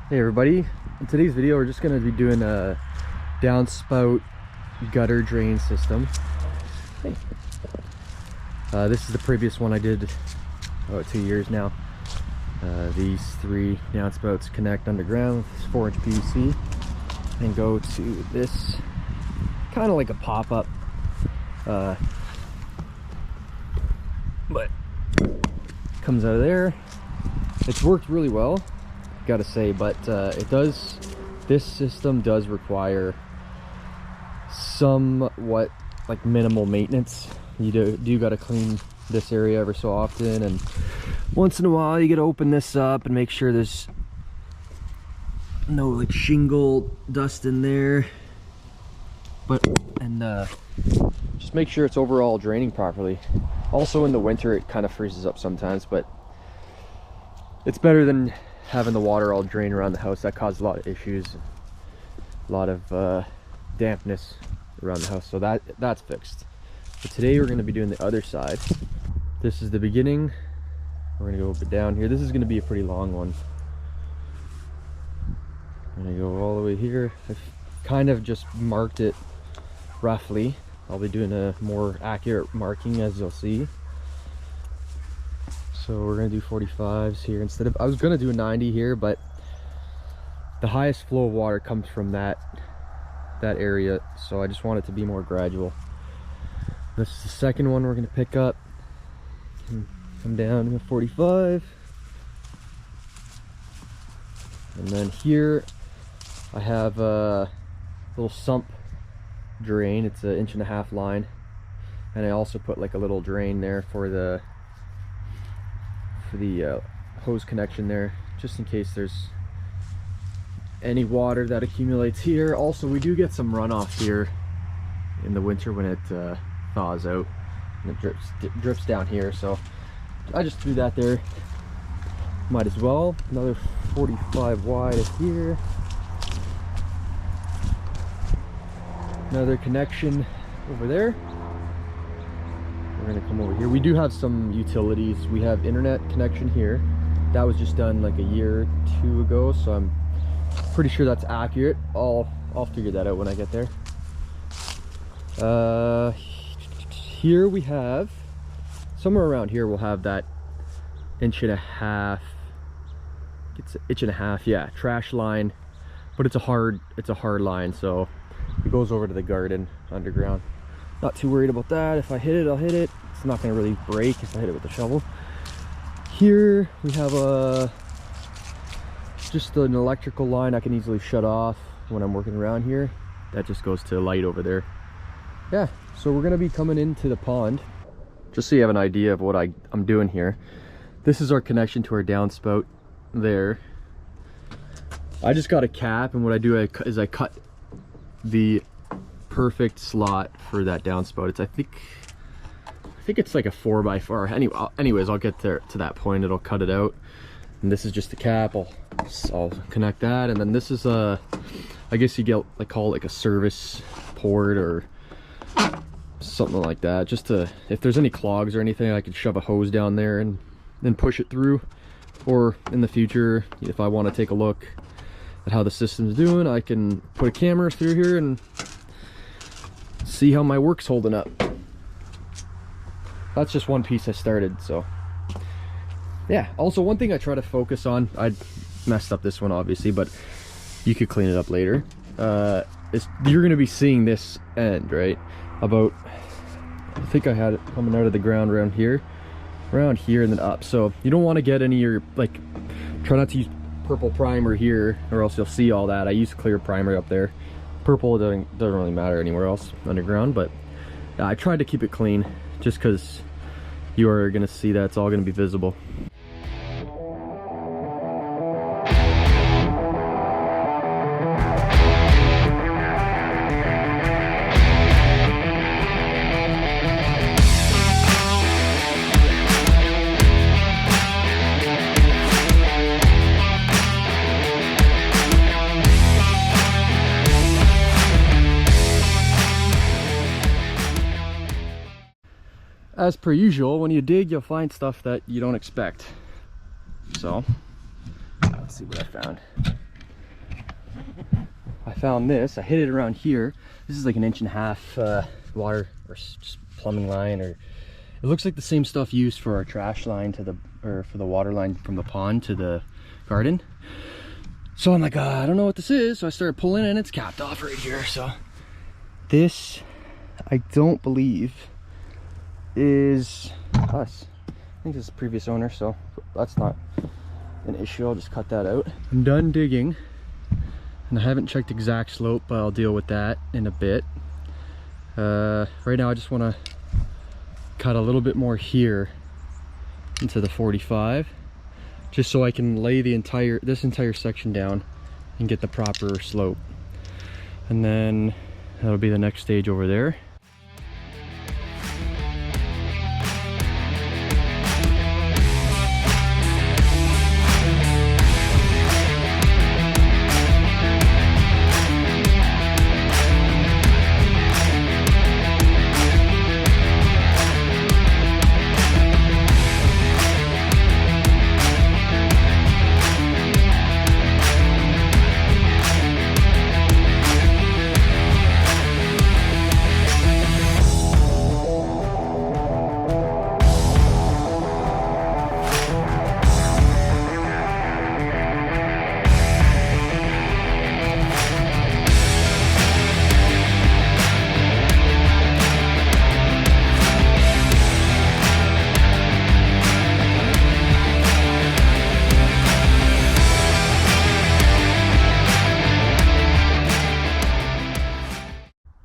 Hey everybody, in today's video we're just going to be doing a downspout gutter drain system. Hey. This is the previous one I did about 2 years now. These 3 downspouts connect underground with this 4-inch PVC and go to this kind of like a pop-up, but comes out of there. It's worked really well, gotta say, but this system does require somewhat like minimal maintenance. You do gotta clean this area every so often, and once in a while you gotta open this up and make sure there's no like shingle dust in there, and just make sure it's overall draining properly. Also in the winter it kind of freezes up sometimes, but it's better than having the water all drain around the house. That caused a lot of issues, a lot of dampness around the house, so that's fixed. But today we're going to be doing the other side. This is the beginning. We're going to go up and down here. This is going to be a pretty long one. I'm going to go all the way here. I've kind of just marked it roughly. I'll be doing a more accurate marking, as you'll see. So we're gonna do 45s here instead of, I was gonna do a 90 here, but the highest flow of water comes from that area, so I just want it to be more gradual. This is the second one we're gonna pick up. Come down to 45. And then here I have a little sump drain. It's an 1.5 inch line, and I also put like a little drain there for the hose connection there, just in case there's any water that accumulates here. Also, we do get some runoff here in the winter when it thaws out, and it drips down here, so I just threw that there. Might as well. Another 45 wide here. Another connection over there. We're gonna come over here. We do have some utilities. We have internet connection here. That was just done like a year or 2 ago, so I'm pretty sure that's accurate. I'll figure that out when I get there. Here we have, somewhere around here we'll have that 1.5 inch. It's an 1.5 inch, yeah, trash line, but it's a hard line, so it goes over to the garden underground. Not too worried about that. If I hit it, I'll hit it. It's not going to really break if I hit it with a shovel. Here we have just an electrical line I can easily shut off when I'm working around here. That just goes to light over there. Yeah, so we're going to be coming into the pond. Just so you have an idea of what I'm doing here. This is our connection to our downspout there. I just got a cap, and what I do is I cut the perfect slot for that downspout. It's I think it's like a 4x4. Anyways, I'll get there to that point. It'll cut it out, and this is just the cap. I'll connect that, and then this is I guess you get call it like a service port or something like that, just to, if there's any clogs or anything, I could shove a hose down there and then push it through. Or in the future, if I want to take a look at how the system's doing, I can put a camera through here and see how my work's holding up. That's just one piece I started, so yeah. Also, one thing I try to focus on, I messed up this one obviously, but you could clean it up later, is you're going to be seeing this end right about, I think I had it coming out of the ground around here and then up. So you don't want to get any of your, try not to use purple primer here, or else you'll see all that. I use clear primer up there. Purple doesn't really matter anywhere else underground, but I tried to keep it clean just because you are going to see that it's all going to be visible. As per usual, when you dig, you'll find stuff that you don't expect. So, let's see what I found. I found this. I hid it around here. This is like an 1.5 inch water or just plumbing line, or it looks like the same stuff used for our trash line to the, or for the water line from the pond to the garden. So I'm like, I don't know what this is. So I started pulling and it's capped off right here. So this, I don't believe is us. I think this is the previous owner, so that's not an issue. I'll just cut that out. I'm done digging, and I haven't checked exact slope, but I'll deal with that in a bit. Right now I just want to cut a little bit more here into the 45, just so I can lay the this entire section down and get the proper slope, and then that'll be the next stage over there.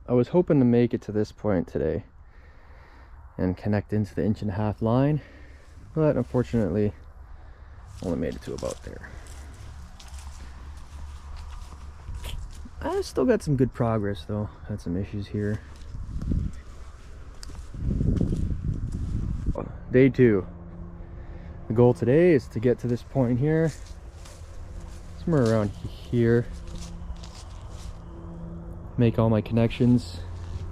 I was hoping to make it to this point today and connect into the 1.5 inch line, but unfortunately only made it to about there. I still got some good progress though. Had some issues here. Day 2. The goal today is to get to this point here, somewhere around here. Make all my connections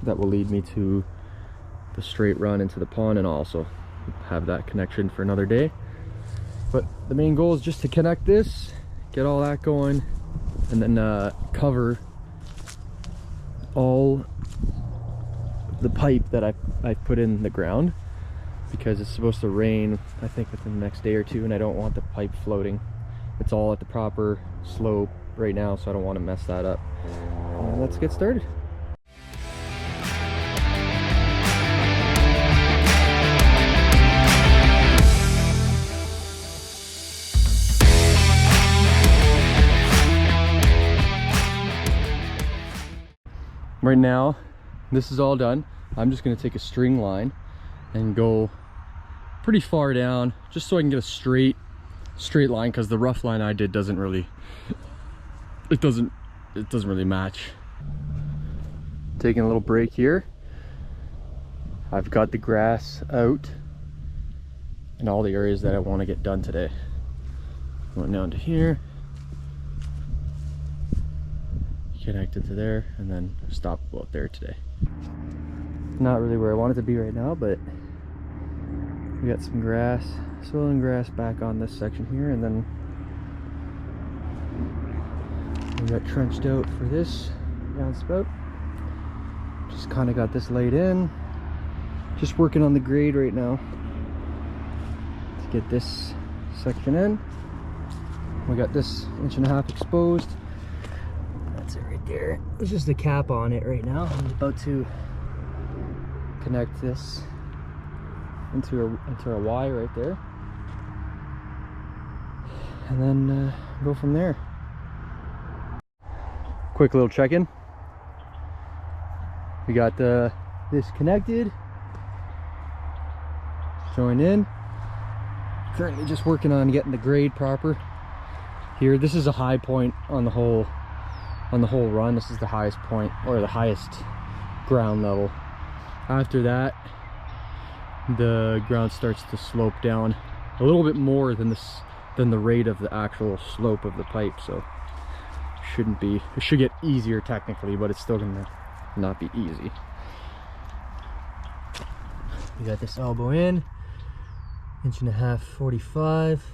that will lead me to the straight run into the pond, and also have that connection for another day. But the main goal is just to connect this, get all that going, and then cover all the pipe that I put in the ground, because it's supposed to rain I think within the next day or two, and I don't want the pipe floating. It's all at the proper slope right now, so I don't want to mess that up. Let's get started. Right now, this is all done. I'm just going to take a string line and go pretty far down, just so I can get a straight line, because the rough line I did doesn't really, it doesn't really match. Taking a little break here. I've got the grass out in all the areas that I want to get done today. Going down to here, connected to there, and then stop about there today. Not really where I want it to be right now, but we got some grass, swelling grass back on this section here, and then we got trenched out for this downspout. Just kind of got this laid in. Just working on the grade right now to get this section in. We got this 1.5 inch exposed. That's it right there. There's just a cap on it right now. I'm about to connect this into a Y right there, and then go from there. Quick little check-in. We got this connected, join in. Currently just working on getting the grade proper here. This is a high point on the whole run. This is the highest point, or the highest ground level. After that, the ground starts to slope down a little bit more than the rate of the actual slope of the pipe, so it should get easier technically, but it's still gonna not be easy. We got this elbow in, 1.5 inch 45.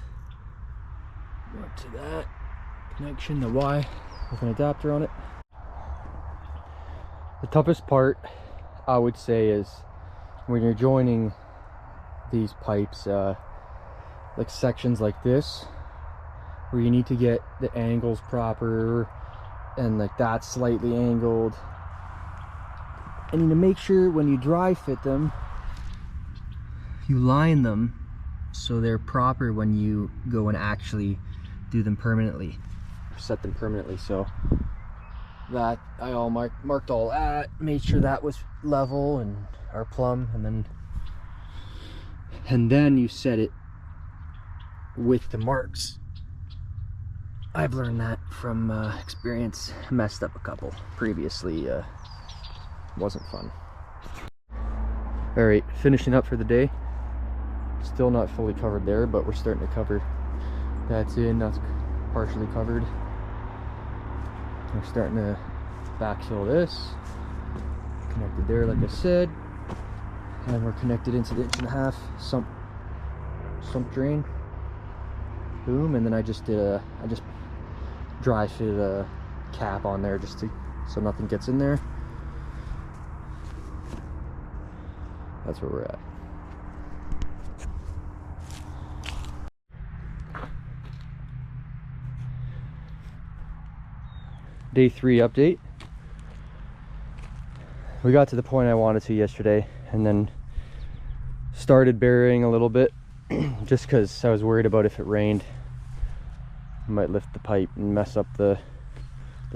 Go up to that connection, the Y. with an adapter on it. The toughest part, I would say, is when you're joining these pipes, like sections like this, where you need to get the angles proper, and like that's slightly angled. And you need to make sure when you dry fit them, you line them so they're proper when you go and actually do them permanently, set them permanently. So that I all marked all that, made sure that was level and our plumb, and then you set it with the marks. I've learned that from experience. Messed up a couple previously. Wasn't fun. All right, finishing up for the day. Still not fully covered there, but we're starting to cover. That's in, that's partially covered. We're starting to backfill this. Connected there, like I said. And we're connected into the 1.5 inch sump drain. Boom, and then I just dry fit a cap on there just so nothing gets in there. That's where we're at. Day 3 update. We got to the point I wanted to yesterday, and then started burying a little bit just because I was worried about if it rained, I might lift the pipe and mess up the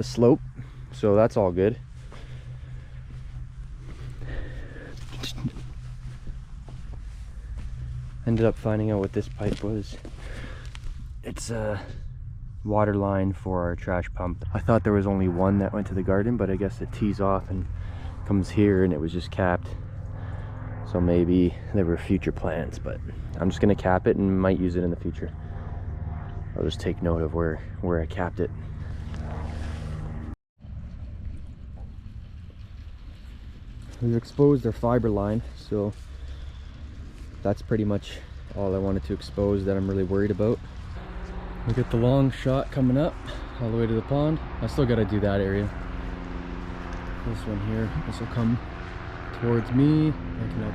slope. So that's all good. Ended up finding out what this pipe was. It's a water line for our trash pump. I thought there was only one that went to the garden, but I guess it tees off and comes here, and it was just capped. So maybe there were future plans, but I'm just gonna cap it and might use it in the future. I'll just take note of where I capped it. We've exposed our fiber line, so that's pretty much all I wanted to expose that I'm really worried about. We got the long shot coming up all the way to the pond. I still got to do that area. This one here, this will come towards me. I can now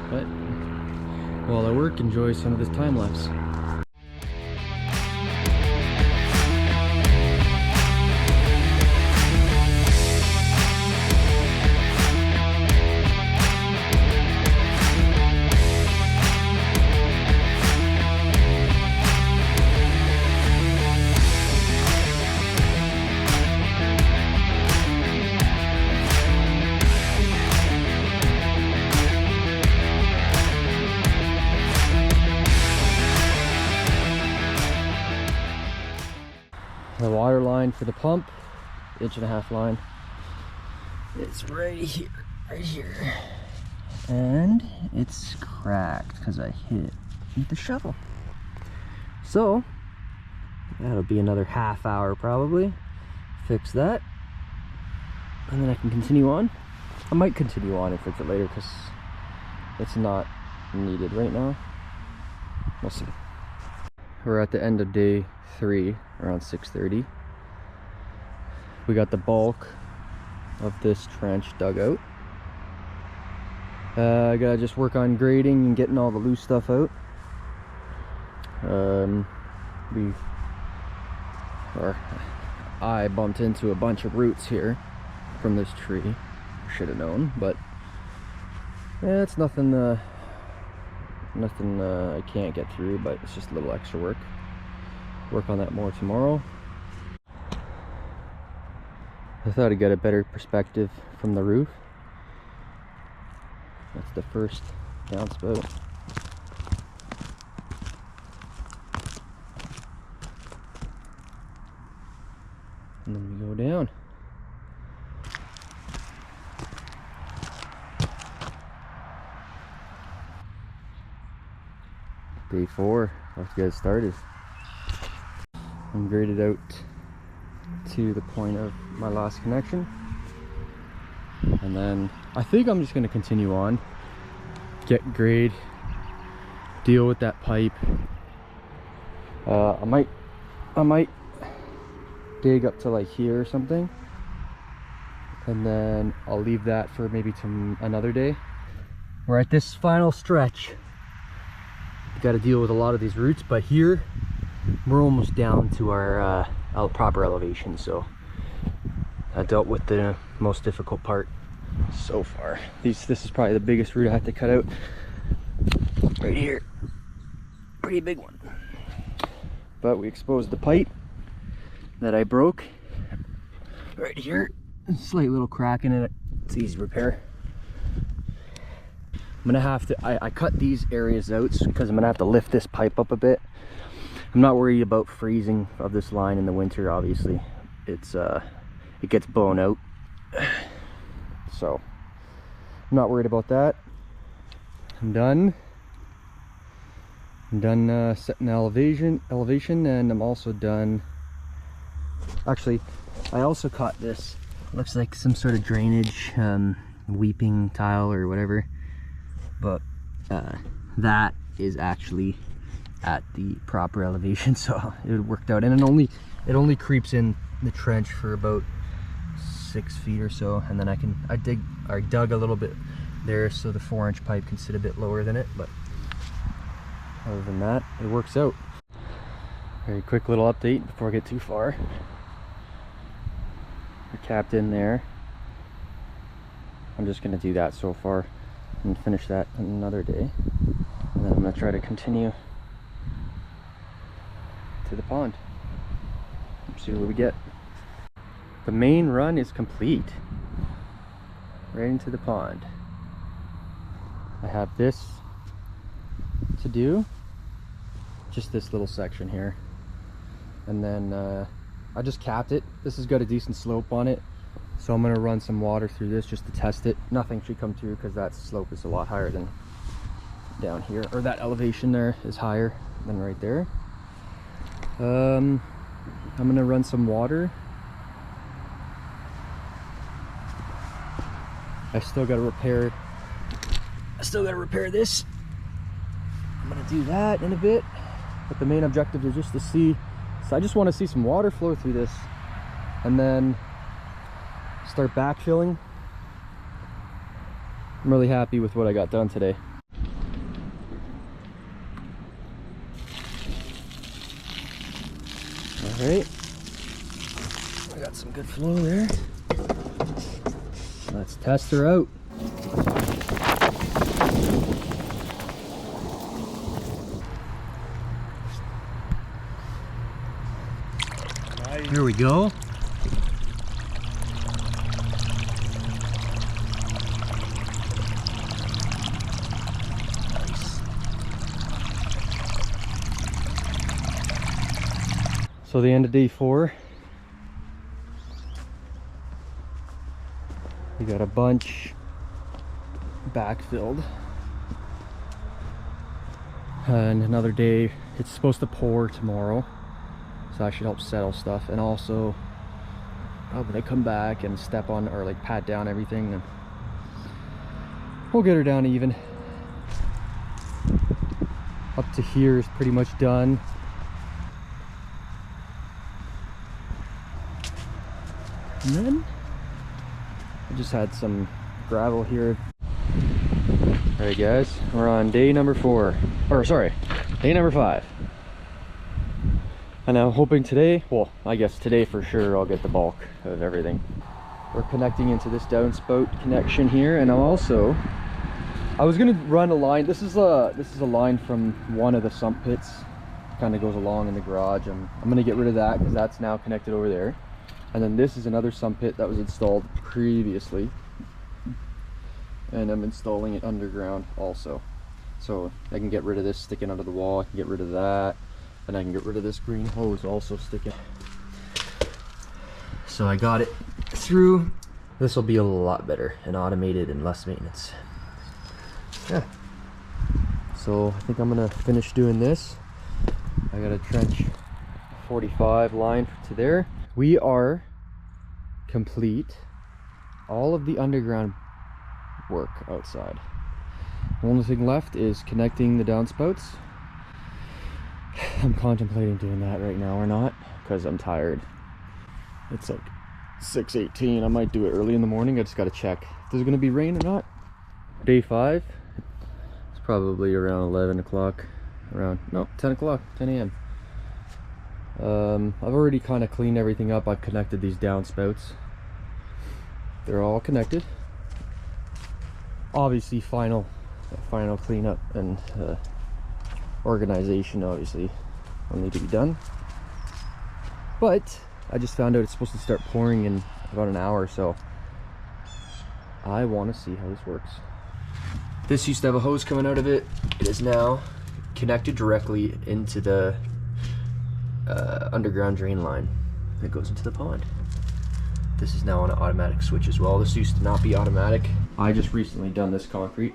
10:45. But while I work, enjoy some of this time lapse. The water line for the pump, 1.5 inch line, it's right here, and it's cracked because I hit it with the shovel. So that'll be another half hour probably. Fix that, and then I can continue on. I might continue on and fix it later because it's not needed right now. We'll see. We're at the end of day 3, around 6:30. We got the bulk of this trench dug out. I gotta just work on grading and getting all the loose stuff out. I bumped into a bunch of roots here from this tree. Should have known, but yeah, it's nothing I can't get through, but it's just a little extra work. Work on that more tomorrow. I thought I'd get a better perspective from the roof. That's the first downspout. And then we go down. Day 4, let's get started. I'm graded out to the point of my last connection, and then I think I'm just going to continue on, get grade, deal with that pipe. I might dig up to like here or something, and then I'll leave that for maybe to another day. We're at this final stretch. You got to deal with a lot of these roots, but here we're almost down to our proper elevation, so I dealt with the most difficult part so far. This is probably the biggest root I had to cut out right here. Pretty big one. But we exposed the pipe that I broke right here. Slight little crack in it. It's easy to repair. I'm gonna have to, I cut these areas out because I'm gonna have to lift this pipe up a bit. I'm not worried about freezing of this line in the winter, obviously. It gets blown out. So I'm not worried about that. I'm done setting the elevation, and I'm also done. Actually, I also caught this. Looks like some sort of drainage, weeping tile or whatever, but that is actually at the proper elevation, so it worked out. And it only creeps in the trench for about 6 feet or so, and then I dug a little bit there so the 4-inch pipe can sit a bit lower than it, but other than that, it works out. Very quick little update before I get too far. We're capped in there. I'm just going to do that so far and finish that another day, and then I'm going to try to continue to the pond. See what we get. The main run is complete. Right into the pond. I have this to do, just this little section here, and then I just capped it. This has got a decent slope on it, so I'm going to run some water through this just to test it. Nothing should come through because that slope is a lot higher than down here, or that elevation there is higher than right there. I'm going to run some water. I still got to repair this. I'm gonna do that in a bit, but the main objective is just to see, so I just want to see some water flow through this and then start backfilling. I'm really happy with what I got done today. All right, I got some good flow there. Let's test her out. Here we go. Nice. So the end of day 4. We got a bunch backfilled. And another day, it's supposed to pour tomorrow. So that should help settle stuff, and also when they come back and step on or like pat down everything, then we'll get her down even. Up to here is pretty much done. And then I just had some gravel here. All right guys, we're on day number 4, or sorry, day number 5. And I'm hoping today, well, I guess today for sure, I'll get the bulk of everything. We're connecting into this downspout connection here, and I was gonna run a line. This is a line from one of the sump pits, kind of goes along in the garage. I'm gonna get rid of that because that's now connected over there. And then this is another sump pit that was installed previously, and I'm installing it underground also. So I can get rid of this sticking under the wall. I can get rid of that. And I can get rid of this green hose also sticking. So I got it through. This will be a lot better and automated and less maintenance. Yeah. So I think I'm gonna finish doing this. I got a trench 45 line to there. We are complete all of the underground work outside. The only thing left is connecting the downspouts. I'm contemplating doing that right now or not because I'm tired. It's like 6:18. I might do it early in the morning. I just got to check if there's going to be rain or not. Day 5. It's probably around 11 o'clock. Around, no, 10 o'clock, 10 a.m. I've already kind of cleaned everything up. I've connected these downspouts. They're all connected. Obviously, final cleanup and organization obviously will need to be done. But I just found out it's supposed to start pouring in about an hour, so I want to see how this works. This used to have a hose coming out of it. It is now connected directly into the underground drain line that goes into the pond. This is now on an automatic switch as well. This used to not be automatic. I just recently done this concrete.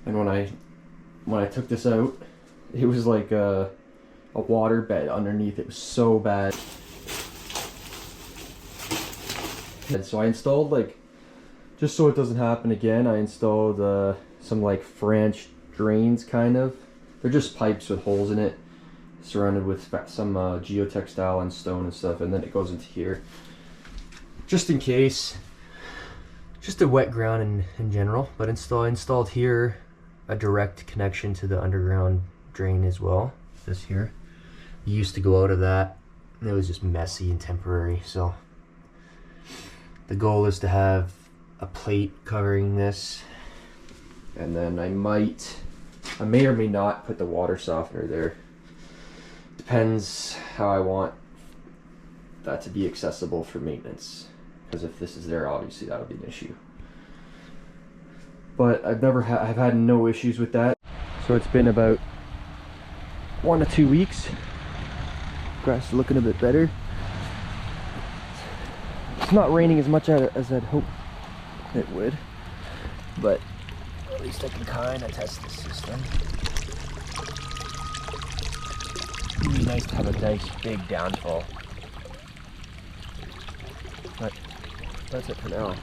And when I took this out, it was like a water bed underneath. It was so bad. And so I installed, like, just so it doesn't happen again, I installed some like French drains, kind of. They're just pipes with holes in it, surrounded with some geotextile and stone and stuff, and then it goes into here. Just in case. Just a wet ground in general, but installed here a direct connection to the underground drain as well. This here, you used to go out of that, and it was just messy and temporary. So the goal is to have a plate covering this, and then I may or may not put the water softener there. Depends how I want that to be accessible for maintenance. Because if this is there, obviously that'll be an issue. But I've had no issues with that. So it's been about 1 to 2 weeks. Grass is looking a bit better. It's not raining as much as I'd hoped it would, but at least I can kind of test the system. It'd be nice to have a nice big downfall. But that's it for now.